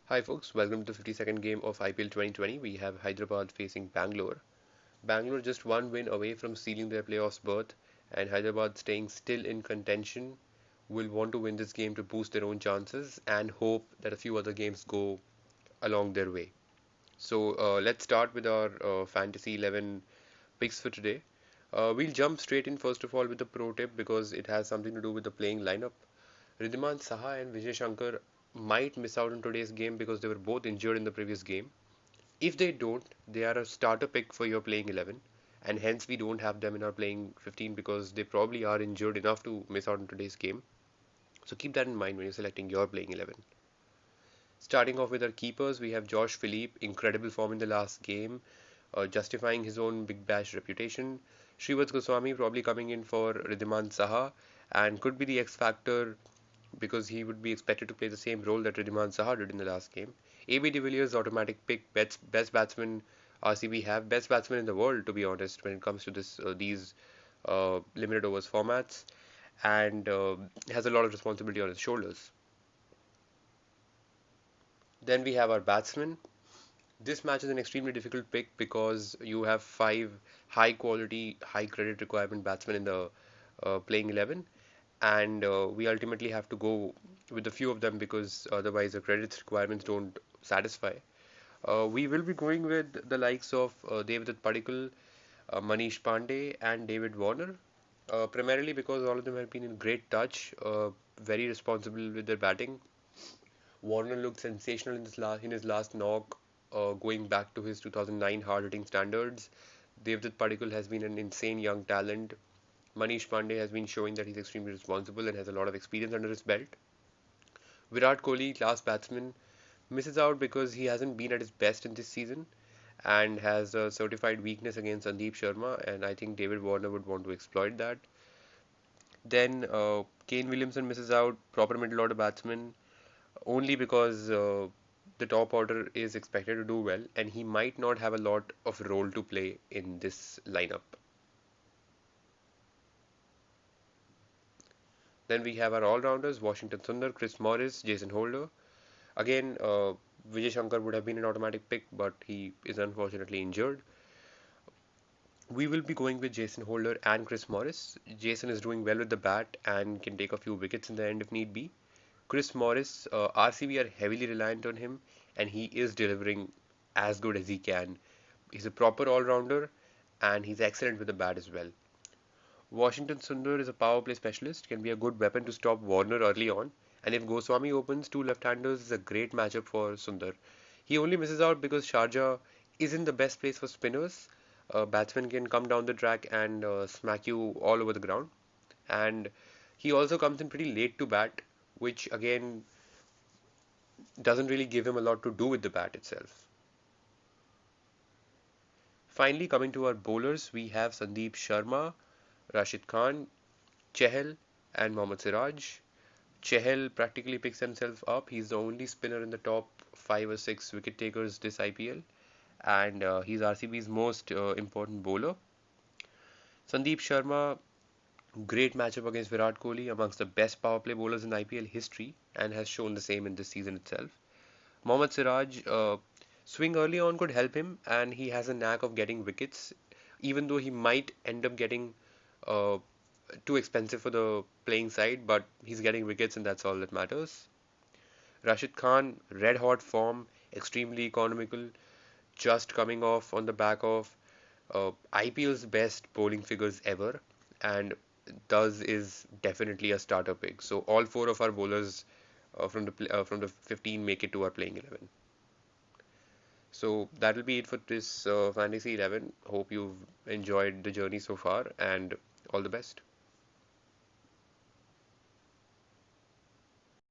Hi folks, welcome to the 52nd game of IPL 2020. We have Hyderabad facing Bangalore. Bangalore just one win away from sealing their playoffs berth, and Hyderabad staying still in contention will want to win this game to boost their own chances and hope that a few other games go along their way. So let's start with our Fantasy 11 picks for today. We'll jump straight in first of all with the pro tip because it has something to do with the playing lineup. Ridhiman Saha and Vijay Shankar might miss out on today's game because they were both injured in the previous game. If they don't, they are a starter pick for your playing 11, and hence we don't have them in our playing 15 because they probably are injured enough to miss out on today's game. So keep that in mind when you're selecting your playing 11. Starting off with our keepers, we have Josh Philippe, incredible form in the last game, justifying his own Big Bash reputation. Shrivats Goswami probably coming in for Ridhiman Saha and could be the X factor because he would be expected to play the same role that Ridhiman Saha did in the last game. AB de Villiers automatic pick, best batsman RCB have, best batsman in the world to be honest when it comes to these limited overs formats, and has a lot of responsibility on his shoulders. Then we have our batsmen. This match is an extremely difficult pick because you have five high quality, high credit requirement batsmen in the playing 11, and we ultimately have to go with a few of them because otherwise the credits requirements don't satisfy. We will be going with the likes of Devdutt Padikkal, Manish Pandey, and David Warner, primarily because all of them have been in great touch, very responsible with their batting. Warner looked sensational in his last knock, going back to his 2009 hard-hitting standards. Devdutt Padikkal has been an insane young talent. Manish Pandey has been showing that he's extremely responsible and has a lot of experience under his belt. Virat Kohli, class batsman, misses out because he hasn't been at his best in this season and has a certified weakness against Sandeep Sharma, and I think David Warner would want to exploit that. Then Kane Williamson misses out, proper middle order batsman, only because the top order is expected to do well, and he might not have a lot of role to play in this lineup. Then we have our all-rounders, Washington Sundar, Chris Morris, Jason Holder. Again, Vijay Shankar would have been an automatic pick, but he is unfortunately injured. We will be going with Jason Holder and Chris Morris. Jason is doing well with the bat and can take a few wickets in the end if need be. Chris Morris, RCB are heavily reliant on him, and he is delivering as good as he can. He's a proper all-rounder, and he's excellent with the bat as well. Washington Sundar is a power play specialist, can be a good weapon to stop Warner early on, and if Goswami opens two left-handers, is a great matchup for Sundar. He only misses out because Sharjah isn't the best place for spinners. Batsmen can come down the track and smack you all over the ground, and he also comes in pretty late to bat, which again doesn't really give him a lot to do with the bat itself. Finally, coming to our bowlers, we have Sandeep Sharma, Rashid Khan, Chahal, and Mohammad Siraj. Chahal practically picks himself up. He's the only spinner in the top five or six wicket takers this IPL, and he's RCB's most important bowler. Sandeep Sharma, great matchup against Virat Kohli, amongst the best power play bowlers in IPL history, and has shown the same in this season itself. Mohammad Siraj, swing early on could help him, and he has a knack of getting wickets, even though he might end up getting uh, too expensive for the playing side, but he's getting wickets, and that's all that matters. Rashid Khan, red hot form, extremely economical, just coming off on the back of IPL's best bowling figures ever, and thus is definitely a starter pick. So all four of our bowlers from the 15 make it to our playing 11. So that'll be it for this Fantasy 11. Hope you've enjoyed the journey so far, and all the best.